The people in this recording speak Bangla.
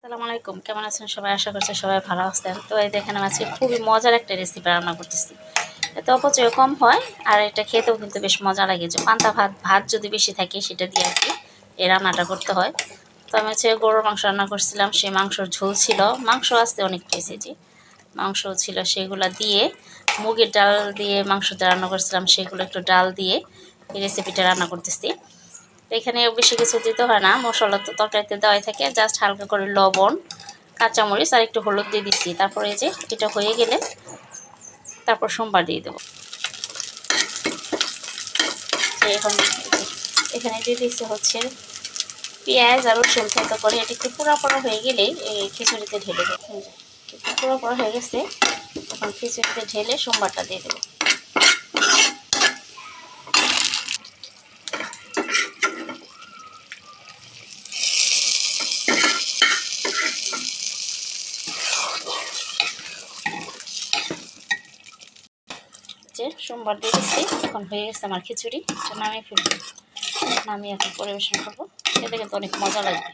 আসসালামু আলাইকুম, কেমন আছেন সবাই? আশা করছি সবাই ভালো আছেন। তো এই দেখেন আমি আজকে খুবই মজার একটা রেসিপি রান্না করতেছি। এতে অপচয় কম হয় আর এটা খেতেও কিন্তু বেশ মজা লাগে। যে পান্তা ভাত যদি বেশি থাকে সেটা দিয়ে আর কি এই রান্নাটা করতে হয়। তো আমি গরুর মাংস রান্না করছিলাম, সেই মাংসর ঝোল ছিল, মাংস আসতে অনেক পেয়েছি, মাংস ছিল সেগুলো দিয়ে, মুগের ডাল দিয়ে মাংসটা রান্না করছিলাম, সেগুলো একটু ডাল দিয়ে এই রেসিপিটা রান্না করতেছি। এখানে বেশি কিছু দিতে হয় না, মশলা তো তরকারিতে দেওয়াই থাকে, জাস্ট হালকা করে লবণ, কাঁচামরিচ আর একটু হলুদ দিয়ে দিচ্ছি। তারপরে এই যে এটা হয়ে গেলে তারপর সোমবার দিয়ে দেবো। এখন এখানে দিয়ে দিচ্ছি পেঁয়াজ আর রসুন থেতো করে, এটা একটু পোড়া পোড়া হয়ে গেলে এই খিচুড়িতে ঢেলে দেবো। একটু পোড়া পোড়া হয়ে গেছে, এখন খিচুড়িতে ঢেলে সোমবারটা দিয়ে দেবো। সোমবার দিয়ে দিচ্ছি, এখন হয়ে গেছে আমার খিচুড়ি। নামিয়ে ফেলবো, নামিয়ে এখন পরিবেশন করবো। খেতে কিন্তু অনেক মজা লাগবে।